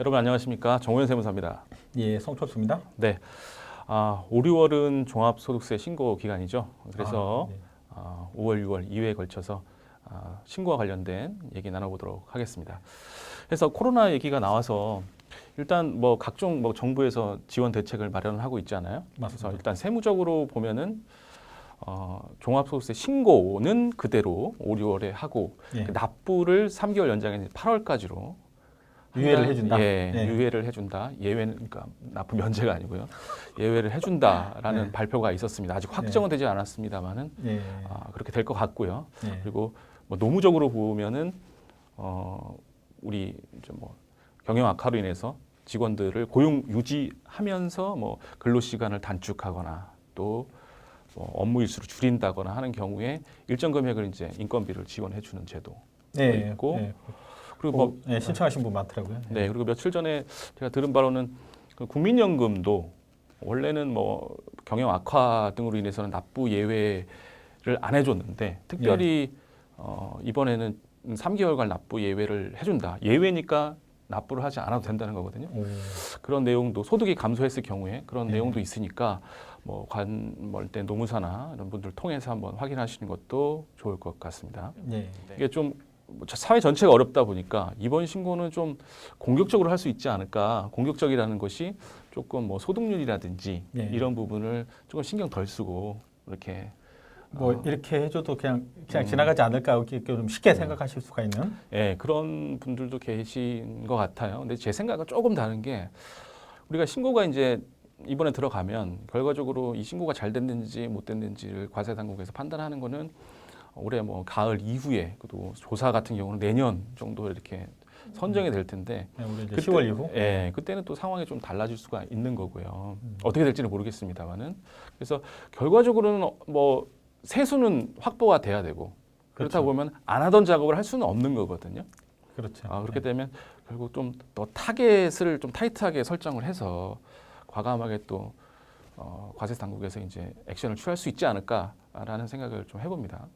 여러분 안녕하십니까? 정호연 세무사입니다. 예, 성철수입니다. 네, 5, 6월은 종합소득세 신고 기간이죠. 그래서 네. 5월, 6월 2회에 걸쳐서 신고와 관련된 얘기 나눠보도록 하겠습니다. 그래서 코로나 얘기가 나와서 일단 뭐 각종 뭐 정부에서 지원 대책을 마련하고 있잖아요. 맞습니다. 그래서 일단 세무적으로 보면은 종합소득세 신고는 그대로 5, 6월에 하고 예. 그 납부를 3개월 연장해서 8월까지로 유예를 해준다. 예, 예. 유예를 해준다. 예외는 그러니까 납부 면제가 아니고요. 예외를 해준다라는 네. 발표가 있었습니다. 아직 확정은 되지 않았습니다만은 예. 그렇게 될 것 같고요. 예. 그리고 뭐 노무적으로 보면은 우리 이제 뭐 경영 악화로 인해서 직원들을 고용 유지하면서 뭐 근로 시간을 단축하거나 또 뭐 업무 일수를 줄인다거나 하는 경우에 일정 금액을 이제 인건비를 지원해 주는 제도 예. 있고 예. 그리고 뭐 예, 신청하신 분 많더라고요. 예. 네, 그리고 며칠 전에 제가 들은 바로는 그 국민연금도 원래는 뭐 경영 악화 등으로 인해서는 납부 예외를 안 해줬는데 특별히 이번에는 3개월간 납부 예외를 해준다. 예외니까 납부를 하지 않아도 된다는 거거든요. 오. 그런 내용도 소득이 감소했을 경우에 그런 네. 내용도 있으니까 뭐 관벌대 노무사나 이런 분들 통해서 한번 확인하시는 것도 좋을 것 같습니다. 예. 이게 좀 사회 전체가 어렵다 보니까 이번 신고는 좀 공격적으로 할 수 있지 않을까. 공격적이라는 것이 조금 뭐 소득률이라든지 네. 이런 부분을 조금 신경 덜 쓰고 이렇게 뭐 이렇게 해줘도 그냥 지나가지 않을까 이렇게 좀 쉽게 생각하실 수가 있는. 예, 그런 분들도 계신 것 같아요. 근데 제 생각은 조금 다른 게 우리가 신고가 이제 이번에 들어가면 결과적으로 이 신고가 잘 됐는지 못 됐는지를 과세 당국에서 판단하는 거는 올해 뭐 가을 이후에 또 조사 같은 경우는 내년 정도 이렇게 선정이 될 텐데 예, 우리 이제 10월 이후. 예, 그때는 또 상황이 좀 달라질 수가 있는 거고요. 어떻게 될지는 모르겠습니다만은 그래서 결과적으로는 뭐 세수는 확보가 돼야 되고 그렇다 그렇죠. 보면 안 하던 작업을 할 수는 없는 거거든요. 그렇죠. 그렇게 되면 결국 좀 더 타겟을 좀 타이트하게 설정을 해서 과감하게 또 과세 당국에서 이제 액션을 취할 수 있지 않을까라는 생각을 좀 해봅니다.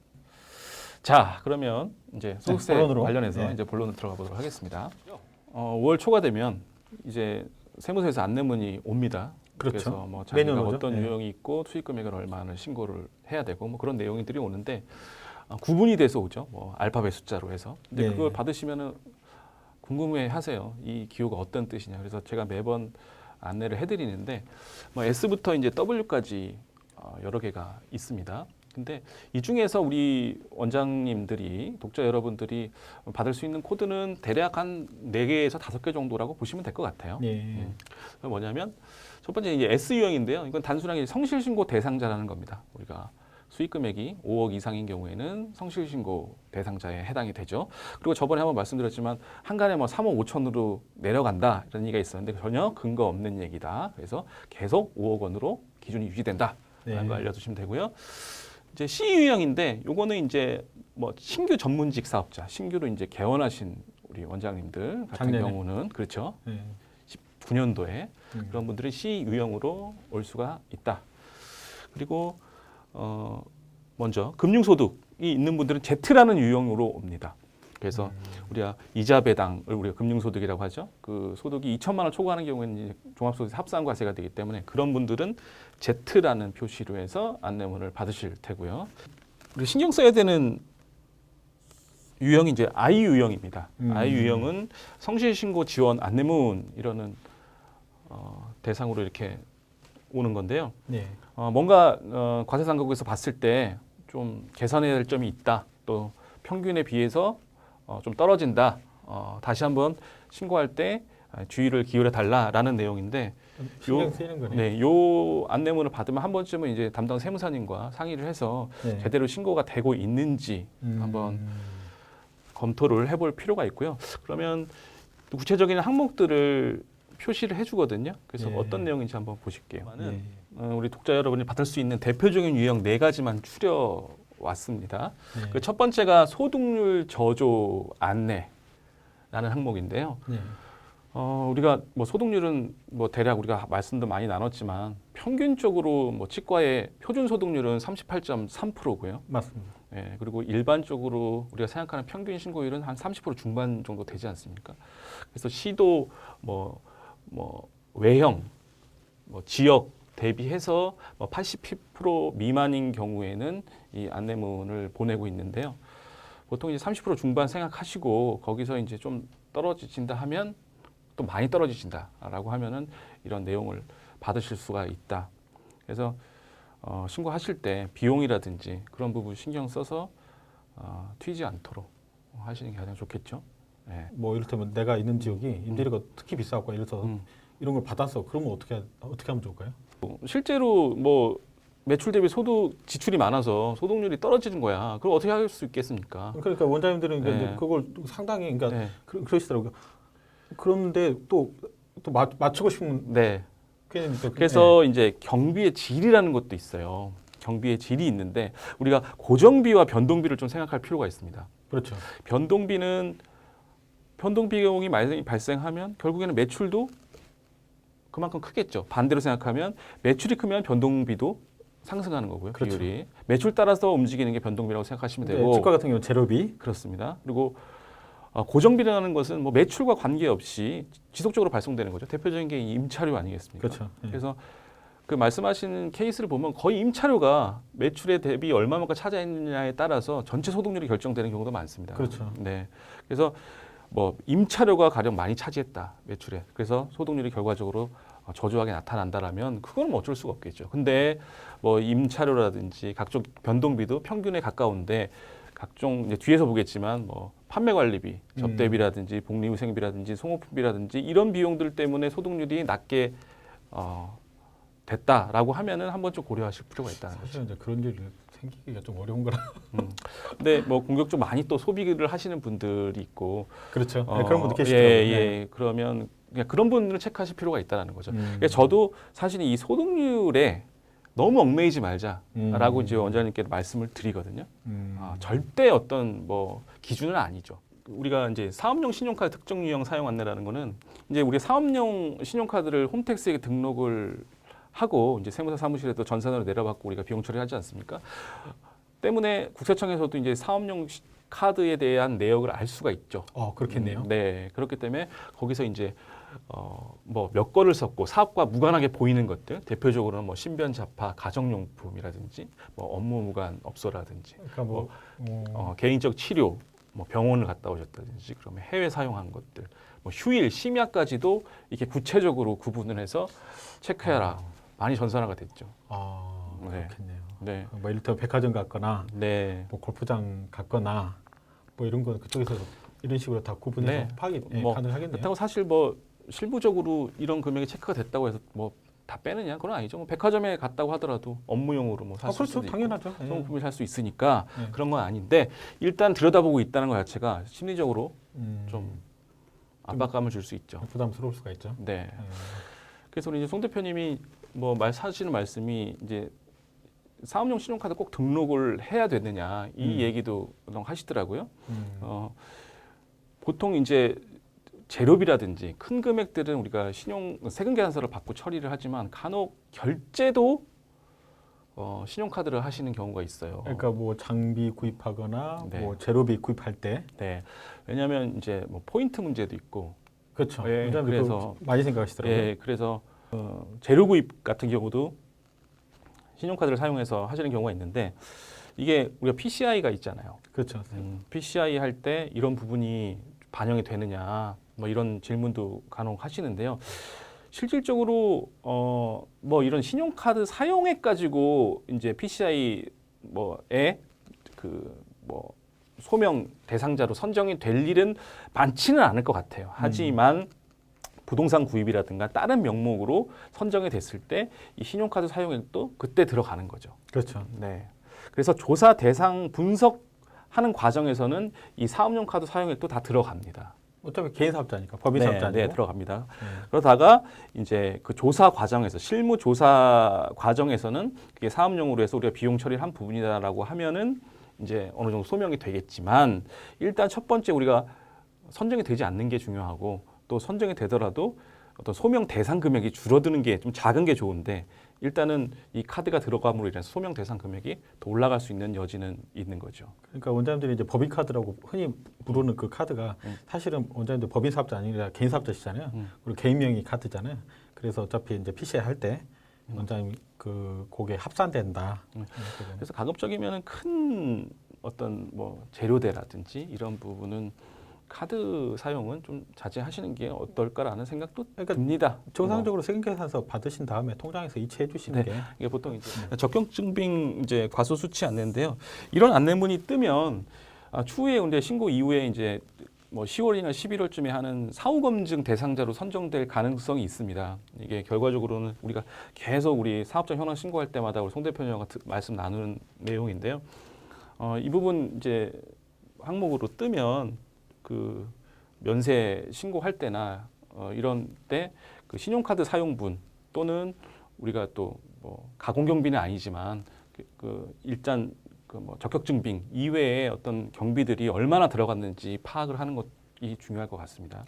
자, 그러면 이제 소득세 본론으로. 관련해서 네. 이제 본론으로 들어가 보도록 하겠습니다. 5월 초가 되면 이제 세무서에서 안내문이 옵니다. 그렇죠. 그래서 뭐 자기가 매년 오죠. 어떤 네. 유형이 있고 수익 금액을 얼마나 신고를 해야 되고 뭐 그런 내용들이 오는데 구분이 돼서 오죠. 뭐 알파벳 숫자로 해서. 근데 네. 그걸 받으시면은 궁금해 하세요. 이 기호가 어떤 뜻이냐. 그래서 제가 매번 안내를 해드리는데 뭐 S부터 이제 W까지 여러 개가 있습니다. 근데 이 중에서 우리 원장님들이 독자 여러분들이 받을 수 있는 코드는 대략 한 4개에서 5개 정도라고 보시면 될 것 같아요. 예. 뭐냐면 첫 번째 이제 S 유형인데요. 이건 단순하게 성실신고 대상자라는 겁니다. 우리가 수익 금액이 5억 이상인 경우에는 성실신고 대상자에 해당이 되죠. 그리고 저번에 한번 말씀드렸지만 한간에 뭐 3억 5천으로 내려간다 이런 얘기가 있었는데 전혀 근거 없는 얘기다. 그래서 계속 5억 원으로 기준이 유지된다라는 네. 거 알려두시면 되고요. 이제 C 유형인데 요거는 이제 뭐 신규 전문직 사업자, 신규로 이제 개원하신 우리 원장님들 같은 작년에. 경우는 그렇죠. 예. 19년도에 그런 분들은 C 유형으로 올 수가 있다. 그리고 먼저 금융소득이 있는 분들은 Z라는 유형으로 옵니다. 그래서 우리가 이자 배당을 우리가 금융소득이라고 하죠. 그 소득이 2천만 원 초과하는 경우에는 이제 종합소득세 합산과세가 되기 때문에 그런 분들은 Z라는 표시로 해서 안내문을 받으실 테고요. 우리 신경 써야 되는 유형이 이제 I 유형입니다. I 유형은 성실신고 지원 안내문 이러는 대상으로 이렇게 오는 건데요. 예. 뭔가 과세 당국에서 봤을 때 좀 개선해야 될 점이 있다. 또 평균에 비해서 좀 떨어진다. 다시 한번 신고할 때 주의를 기울여 달라라는 내용인데 신경 쓰이는 거네. 네, 요 안내문을 받으면 한 번쯤은 이제 담당 세무사님과 상의를 해서 네. 제대로 신고가 되고 있는지 한번 검토를 해볼 필요가 있고요. 그러면 구체적인 항목들을 표시를 해주거든요. 그래서 예. 어떤 내용인지 한번 보실게요. 예. 우리 독자 여러분이 받을 수 있는 대표적인 유형 4가지만 추려 왔습니다. 예. 그 첫 번째가 소득률 저조 안내라는 항목인데요. 예. 우리가 뭐 소득률은 뭐 대략 우리가 말씀도 많이 나눴지만 평균적으로 뭐 치과의 표준 소득률은 38.3%고요. 맞습니다. 예, 그리고 일반적으로 우리가 생각하는 평균 신고율은 한 30% 중반 정도 되지 않습니까? 그래서 시도 뭐 외형, 뭐 지역 대비해서 뭐 80% 미만인 경우에는 이 안내문을 보내고 있는데요. 보통 이제 30% 중반 생각하시고 거기서 이제 좀 떨어지신다 하면 또 많이 떨어지신다라고 하면은 이런 내용을 받으실 수가 있다. 그래서 신고하실 때 비용이라든지 그런 부분 신경 써서 튀지 않도록 하시는 게 가장 좋겠죠. 네. 뭐 이를테면 내가 있는 지역이 임대료가 특히 비싸고 예를 들어서 이런 걸 받았어. 그러면 어떻게 하면 좋을까요? 실제로 뭐 매출 대비 소득 지출이 많아서 소득률이 떨어지는 거야. 그럼 어떻게 할 수 있겠습니까? 그러니까 원장님들은 네. 이제 그걸 상당히 그러니까 네. 그러시더라고요. 그런데 또 맞추고 싶은 네. 괜히 또 그래서 이제 경비의 질이라는 것도 있어요. 경비의 질이 있는데 우리가 고정비와 변동비를 좀 생각할 필요가 있습니다. 그렇죠. 변동 비용이 발생하면 결국에는 매출도 그만큼 크겠죠. 반대로 생각하면 매출이 크면 변동비도 상승하는 거고요. 그렇죠. 비율이 매출 따라서 움직이는 게 변동비라고 생각하시면 되고 주가 같은 경우는 재료비. 그렇습니다. 그리고 고정비라는 것은 뭐 매출과 관계없이 지속적으로 발송되는 거죠. 대표적인 게 임차료 아니겠습니까? 그렇죠. 예. 그래서 그 말씀하시는 케이스를 보면 거의 임차료가 매출에 대비 얼마만큼 차지했느냐에 따라서 전체 소득률이 결정되는 경우도 많습니다. 그렇죠. 네. 그래서 뭐 임차료가 가령 많이 차지했다 매출에. 그래서 소득률이 결과적으로 저조하게 나타난다라면 그건 뭐 어쩔 수가 없겠죠. 근데 뭐 임차료라든지 각종 변동비도 평균에 가까운데 각종 이제 뒤에서 보겠지만 뭐 판매 관리비, 접대비라든지 복리후생비라든지 송호품비라든지 이런 비용들 때문에 소득률이 낮게 됐다라고 하면은 한번 좀 고려하실 필요가 있다는 거죠. 사실은 이제 그런 일이 생기기가 좀 어려운 거라. 근데 뭐 공격적으로 많이 또 소비를 하시는 분들이 있고 그렇죠. 네, 그런 분도 계시더라고요. 예. 그러면 그냥 그런 분들은 체크하실 필요가 있다는 거죠. 그러니까 저도 사실 이 소득률에 너무 얽매이지 말자라고 이제 원장님께 말씀을 드리거든요. 절대 어떤 뭐 기준은 아니죠. 우리가 이제 사업용 신용카드 특정 유형 사용 안내라는 거는 이제 우리 사업용 신용카드를 홈택스에 등록을 하고 이제 세무사 사무실에도 전산으로 내려받고 우리가 비용 처리하지 않습니까? 때문에 국세청에서도 이제 사업용 카드에 대한 내역을 알 수가 있죠. 그렇겠네요. 네, 그렇기 때문에 거기서 이제 뭐 몇 건을 썼고 사업과 무관하게 보이는 것들, 대표적으로는 뭐 신변 잡화, 가정용품이라든지 뭐 업무 무관 업소라든지, 그러니까 개인적 치료, 뭐 병원을 갔다 오셨다든지, 그러면 해외 사용한 것들, 뭐 휴일, 심야까지도 이렇게 구체적으로 구분을 해서 체크해라. 많이 전산화가 됐죠. 네. 그렇겠네요. 네. 뭐 이를테면 백화점 갔거나 네. 뭐 골프장 갔거나 뭐 이런 거 그쪽에서 이런 식으로 다 구분해서 네. 파악이 뭐 가능하겠네요. 그렇다고 사실 뭐 실무적으로 이런 금액이 체크가 됐다고 해서 뭐 다 빼느냐 그건 아니죠. 뭐 백화점에 갔다고 하더라도 업무용으로 뭐 살 그렇죠. 수도 있고 당연하죠. 예. 소모품을 살 수 있으니까 네. 그런 건 아닌데 일단 들여다보고 있다는 것 자체가 심리적으로 좀 압박감을 줄 수 있죠. 부담스러울 수가 있죠. 네. 예. 그래서 우리 이제 송 대표님이 뭐 하시는 말씀이 이제 사업용 신용카드 꼭 등록을 해야 되느냐 이 얘기도 하시더라고요. 보통 이제 재료비라든지 큰 금액들은 우리가 세금 계산서를 받고 처리를 하지만 간혹 결제도 신용카드를 하시는 경우가 있어요. 그러니까 뭐 장비 구입하거나 네. 뭐 재료비 구입할 때 네. 왜냐하면 이제 뭐 포인트 문제도 있고. 그렇죠. 예, 원장님 그래서 그거 많이 생각하시더라고요. 예, 그래서 재료 구입 같은 경우도 신용카드를 사용해서 하시는 경우가 있는데 이게 우리가 PCI가 있잖아요. 그렇죠. PCI 할 때 이런 부분이 반영이 되느냐 뭐 이런 질문도 간혹 하시는데요. 실질적으로 뭐 이런 신용카드 사용액 가지고 이제 PCI 뭐에 그 뭐 소명 대상자로 선정이 될 일은 많지는 않을 것 같아요. 하지만 부동산 구입이라든가 다른 명목으로 선정이 됐을 때 이 신용카드 사용액도 그때 들어가는 거죠. 그렇죠. 네. 그래서 조사 대상 분석하는 과정에서는 이 사업용 카드 사용액도 다 들어갑니다. 어차피 개인 사업자니까 법인 사업자 아니고. 네, 들어갑니다. 그러다가 이제 그 조사 과정에서 실무 조사 과정에서는 그게 사업용으로 해서 우리가 비용 처리를 한 부분이다라고 하면은 이제 어느 정도 소명이 되겠지만 일단 첫 번째 우리가 선정이 되지 않는 게 중요하고 또 선정이 되더라도 어떤 소명 대상 금액이 줄어드는 게 좀 작은 게 좋은데 일단은 이 카드가 들어감으로 인해서 소명 대상 금액이 더 올라갈 수 있는 여지는 있는 거죠. 그러니까 원장님들이 이제 법인 카드라고 흔히 부르는 그 카드가 사실은 원장님들 법인 사업자 아니라 개인 사업자시잖아요. 그리고 개인 명의 카드잖아요. 그래서 어차피 이제 PCI 할 때 원장님 그게 합산된다. 그래서 가급적이면은 큰 어떤 뭐 재료대라든지 이런 부분은 카드 사용은 좀 자제하시는 게 어떨까라는 생각도 그러니까 듭니다. 정상적으로 세금계산서 받으신 다음에 통장에서 이체해 주시는 게 이게 보통 이제 적격증빙 이제 과소 수치 안내인데요. 이런 안내문이 뜨면 추후에 이제 신고 이후에 이제 뭐 10월이나 11월쯤에 하는 사후 검증 대상자로 선정될 가능성이 있습니다. 이게 결과적으로는 우리가 계속 우리 사업자 현황 신고할 때마다 우리 송 대표님과 말씀 나누는 내용인데요. 이 부분 이제 항목으로 뜨면 그 면세 신고할 때나 이런 때 그 신용카드 사용분 또는 우리가 또 뭐 가공 경비는 아니지만 그 일단 그 뭐 적격증빙 이외에 어떤 경비들이 얼마나 들어갔는지 파악을 하는 것이 중요할 것 같습니다.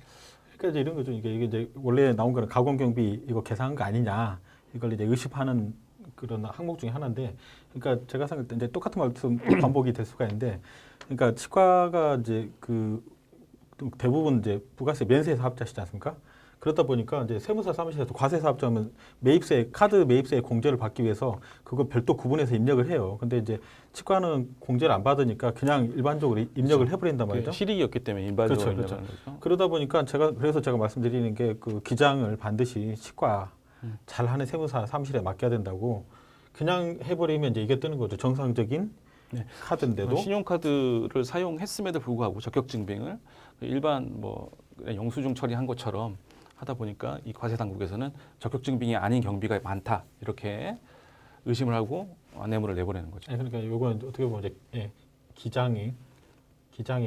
그러니까 이제 이런 거죠. 이게 이제 원래 나온 거는 가공 경비 이거 계산한 거 아니냐 이걸 이제 의심하는 그런 항목 중에 하나인데, 그러니까 제가 생각할 때 이제 똑같은 말씀 반복이 될 수가 있는데, 그러니까 치과가 이제 그 대부분 이제 부가세 면세 사업자시지 않습니까? 그러다 보니까 이제 세무사 사무실에서 과세 사업자면 매입세 카드 매입세 공제를 받기 위해서 그거 별도 구분해서 입력을 해요. 근데 이제 치과는 공제를 안 받으니까 그냥 일반적으로 입력을 해버린단 말이죠. 실익이었기 때문에 일반적으로 그렇죠. 입력하는 거죠. 그러다 보니까 그래서 제가 말씀드리는 게 그 기장을 반드시 치과 잘하는 세무사 사무실에 맡겨야 된다고. 그냥 해버리면 이제 이게 뜨는 거죠. 정상적인 카드인데도 신용카드를 사용했음에도 불구하고 적격증빙을 일반 뭐 영수증 처리한 것처럼 하다 보니까 이 과세 당국에서는 적격증빙이 아닌 경비가 많다 이렇게 의심을 하고 안내문을 내보내는 거죠. 그러니까 이건 어떻게 보면 이제 기장의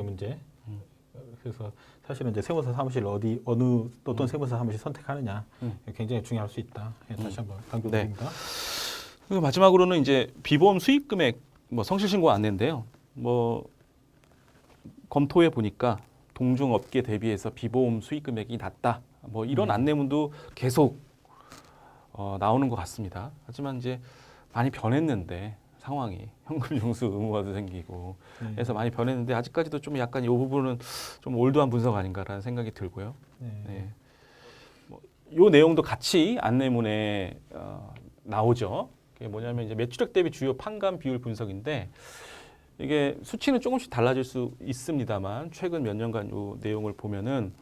문제. 그래서 사실은 이제 세무사 사무실 어느 어떤 세무사 사무실 선택하느냐 굉장히 중요할 수 있다. 다시 한번 강조드립니다. 그리고 마지막으로는 이제 비보험 수익 금액 뭐 성실신고 안내인데요. 뭐 검토해 보니까 동종업계 대비해서 비보험 수익 금액이 낮다. 뭐 이런 안내문도 계속 나오는 것 같습니다. 하지만 이제 많이 변했는데 상황이 현금융수 의무화도 생기고 해서 많이 변했는데 아직까지도 좀 약간 이 부분은 좀 올드한 분석 아닌가라는 생각이 들고요. 네. 요 내용도 같이 안내문에 나오죠. 그게 뭐냐면 이제 매출액 대비 주요 판관 비율 분석인데 이게 수치는 조금씩 달라질 수 있습니다만 최근 몇 년간 요 내용을 보면은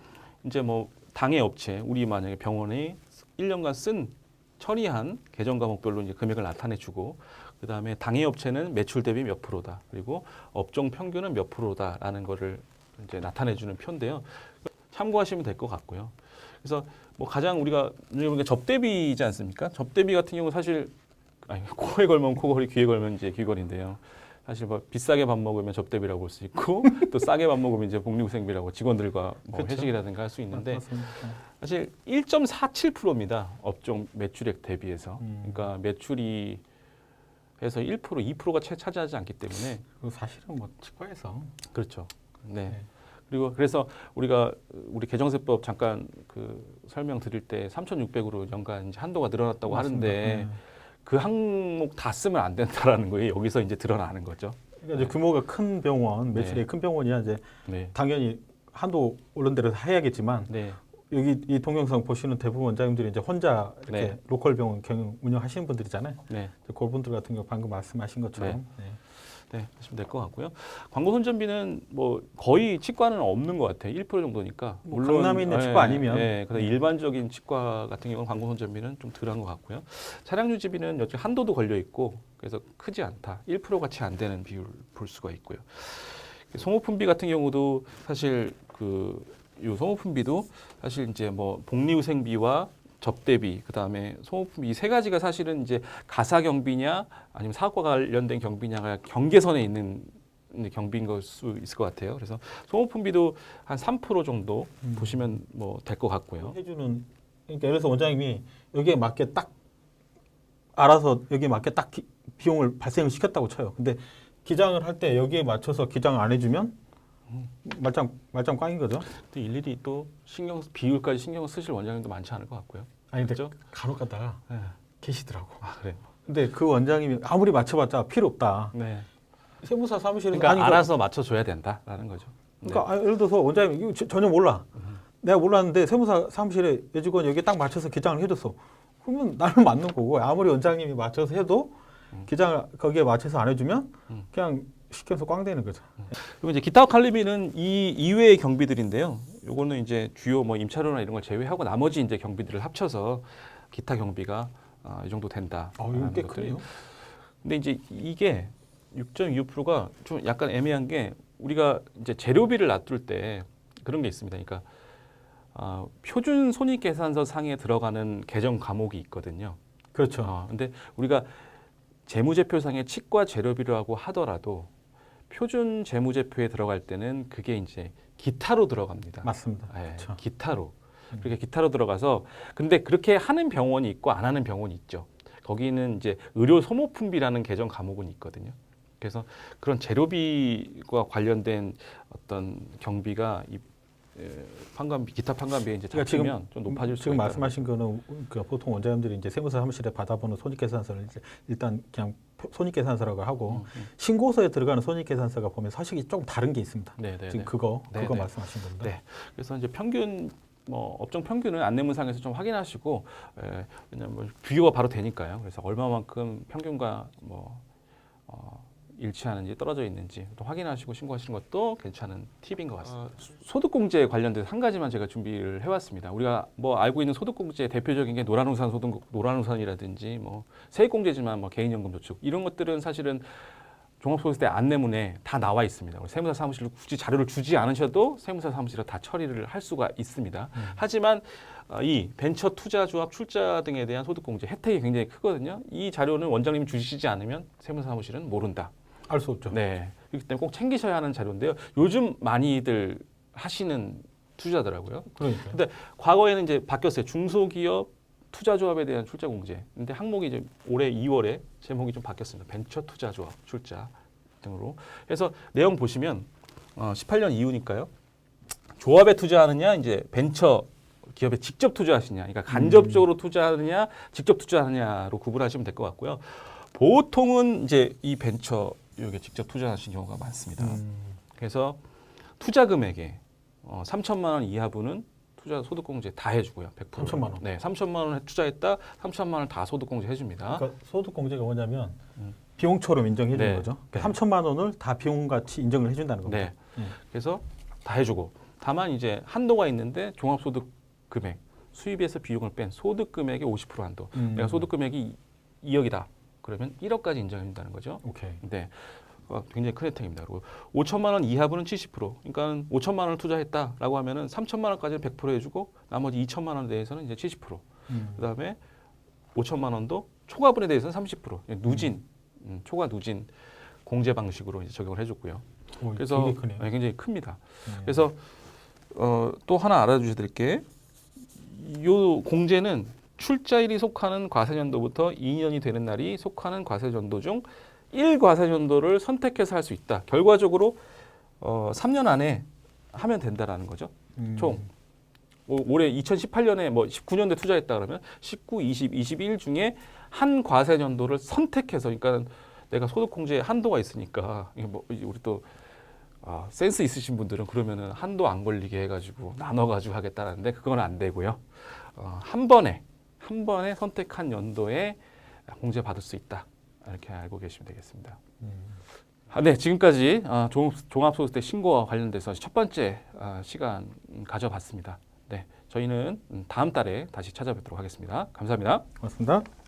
이제 뭐 당해 업체 우리 만약에 병원이 1년간 처리한 계정 과목별로 이제 금액을 나타내주고 그 다음에 당해 업체는 매출 대비 몇 프로다 그리고 업종 평균은 몇 프로다라는 거를 이제 나타내주는 표인데요. 참고하시면 될 것 같고요. 그래서 뭐 가장 우리가 접대비이지 않습니까? 접대비 같은 경우 사실 코에 걸면 코걸이, 귀에 걸면 이제 귀걸인데요. 사실 뭐 비싸게 밥 먹으면 접대비라고 볼 수 있고 또 싸게 밥 먹으면 이제 복리후생비라고 직원들과 뭐 그렇죠. 회식이라든가 할 수 있는데 맞습니다. 사실 1.47%입니다. 업종 매출액 대비해서. 그러니까 매출이 해서 1%, 2%가 채 차지하지 않기 때문에 그리고 사실은 뭐 치과에서 그렇죠. 네. 그리고 그래서 우리가 우리 개정세법 잠깐 그 설명 드릴 때 3,600으로 연간 이제 한도가 늘어났다고 맞습니다. 하는데 그 항목 다 쓰면 안 된다라는 거예요. 여기서 이제 드러나는 거죠. 그러니까 이제 규모가 큰 병원, 매출이 큰 병원이야 이제 당연히 한도 오른 대로 해야겠지만 여기 이 동영상 보시는 대부분 원장님들이 이제 혼자 이렇게 로컬 병원 경영 운영하시는 분들이잖아요. 그분들 같은 경우 방금 말씀하신 것처럼 하시면 될 것 같고요. 광고 선전비는 뭐 거의 치과는 없는 것 같아요. 1% 정도니까. 물론 강남에 있는 치과 아니면. 그래서 일반적인 치과 같은 경우는 광고 선전비는 좀 덜한 것 같고요. 차량 유지비는 여기 한도도 걸려 있고 그래서 크지 않다. 1%가 채 안 되는 비율을 볼 수가 있고요. 소모품비 같은 경우도 사실 요 소모품비도 사실 이제 뭐 복리후생비와 접대비, 그 다음에 소모품비 이 세 가지가 사실은 이제 가사 경비냐 아니면 사업과 관련된 경비냐가 경계선에 있는 경비인 걸 수 있을 것 같아요. 그래서 소모품비도 한 3% 정도 보시면 뭐 될 것 같고요. 해주는 그러니까 예를 들어서 원장님이 여기에 맞게 딱 알아서 여기에 맞게 딱 비용을 발생을 시켰다고 쳐요. 근데 기장을 할 때 여기에 맞춰서 기장을 안 해주면 말짱 꽝인 거죠. 또 일일이 또 비율까지 신경 쓰실 원장님도 많지 않을 것 같고요. 아니 근데 그렇죠? 간혹 가다가 네. 계시더라고. 아 그래요. 근데 그 원장님이 아무리 맞춰봤자 필요 없다. 네. 세무사 사무실에서 그러니까 아니, 알아서 맞춰줘야 된다라는 거죠. 네. 그러니까 예를 들어서 원장님이 이거 전혀 몰라. 내가 몰랐는데 세무사 사무실에 여직원이 여기 딱 맞춰서 기장을 해줬어. 그러면 나는 맞는 거고 아무리 원장님이 맞춰서 해도 기장을 거기에 맞춰서 안 해주면 그냥 시켜서 꽝되는 거죠. 그리고 이제 기타 관리비는 이 이외의 경비들인데요. 요거는 이제 주요 뭐 임차료나 이런 걸 제외하고 나머지 이제 경비들을 합쳐서 기타 경비가 이 정도 된다. 이거 꽤 크네요. 근데 이제 이게 6.25%가 좀 약간 애매한 게 우리가 이제 재료비를 놔둘 때 그런 게 있습니다. 그러니까 표준 손익계산서 상에 들어가는 계정 과목이 있거든요. 그렇죠. 근데 우리가 재무제표상에 치과 재료비라고 하더라도 표준 재무제표에 들어갈 때는 그게 이제 기타로 들어갑니다. 맞습니다. 예, 그렇죠. 기타로. 그렇게 기타로 들어가서 근데 그렇게 하는 병원이 있고 안 하는 병원이 있죠. 거기는 이제 의료 소모품비라는 계정 과목은 있거든요. 그래서 그런 재료비와 관련된 어떤 경비가 이 판관비, 기타 판관비에 이제 그러니까 잡히면 좀 높아질 수가 지금 있다. 말씀하신 거는 그러니까 보통 원장님들이 이제 세무사 사무실에 받아보는 손익계산서를 이제 일단 그냥 손익계산서라고 하고 신고서에 들어가는 손익계산서가 보면 서식이 조금 다른 게 있습니다. 네, 네, 지금 네. 그거 네, 네. 말씀하신 겁니다. 네. 그래서 이제 평균 뭐 업종 평균은 안내문상에서 좀 확인하시고 왜냐하면 비교가 바로 되니까요. 그래서 얼마만큼 평균과 뭐 일치하는지 떨어져 있는지 또 확인하시고 신고하시는 것도 괜찮은 팁인 것 같습니다. 소득공제 관련돼서 한 가지만 제가 준비를 해왔습니다. 우리가 뭐 알고 있는 소득공제 대표적인 게 노란우산이라든지 뭐 세액공제지만 뭐 개인연금저축 이런 것들은 사실은 종합소득세 안내문에 다 나와 있습니다. 세무사 사무실로 굳이 자료를 주지 않으셔도 세무사 사무실에 다 처리를 할 수가 있습니다. 하지만 이 벤처 투자 조합 출자 등에 대한 소득공제 혜택이 굉장히 크거든요. 이 자료는 원장님이 주시지 않으면 세무사 사무실은 모른다. 알 수 없죠. 네. 그렇기 때문에 꼭 챙기셔야 하는 자료인데요. 요즘 많이들 하시는 투자더라고요. 그러니까. 근데 과거에는 이제 바뀌었어요. 중소기업 투자조합에 대한 출자 공제. 근데 항목이 이제 올해 2월에 제목이 좀 바뀌었습니다. 벤처 투자조합 출자 등으로. 그래서 내용 보시면 18년 이후니까요. 조합에 투자하느냐, 이제 벤처 기업에 직접 투자하시냐, 그러니까 간접적으로 투자하느냐, 직접 투자하느냐로 구분하시면 될 것 같고요. 보통은 이제 이 벤처 여기에 직접 투자하시는 경우가 많습니다. 그래서 투자 금액에 3천만 원 이하분은 투자 소득공제 다 해주고요. 100%. 3천만 원. 네, 3천만 원 투자했다. 3천만 원 다 소득공제 해줍니다. 그러니까 소득공제가 뭐냐면 비용처럼 인정해 주는 네. 거죠. 네. 3천만 3천만 원을 다 비용같이 인정을 해준다는 겁니다. 네. 그래서 다 해주고 다만 이제 한도가 있는데 종합소득 금액 수입에서 비용을 뺀 소득 금액의 50% 한도. 내가 소득 금액이 2억이다. 그러면 1억까지 인정해준다는 거죠. 오케이. 네. 굉장히 큰 혜택입니다. 그리고 5천만 원 이하분은 70%. 그러니까 5천만 원을 투자했다라고 하면은 3천만 원까지는 100% 해주고 나머지 2천만 원에 대해서는 이제 70%. 그다음에 5천만 원도 초과분에 대해서는 30%. 누진, 초과 누진 공제 방식으로 이제 적용을 해줬고요. 그래서 되게 크네요. 네, 굉장히 큽니다. 그래서 또 하나 알아주셔야 될 게 이 공제는 출자일이 속하는 과세년도부터 2년이 되는 날이 속하는 과세년도 중 1과세년도를 선택해서 할 수 있다. 결과적으로 3년 안에 하면 된다라는 거죠. 총 올해 2018년에 뭐 19년도에 투자했다 그러면 19, 20, 21 중에 한 과세년도를 선택해서 그러니까 내가 소득공제 한도가 있으니까 이게 뭐 우리 또 센스 있으신 분들은 그러면은 한도 안 걸리게 해가지고 나눠가지고 하겠다는데 그건 안 되고요. 한 번에 선택한 연도에 공제 받을 수 있다. 이렇게 알고 계시면 되겠습니다. 네, 지금까지 종합소득세 신고와 관련돼서 첫 번째 시간 가져봤습니다. 네, 저희는 다음 달에 다시 찾아뵙도록 하겠습니다. 감사합니다. 고맙습니다.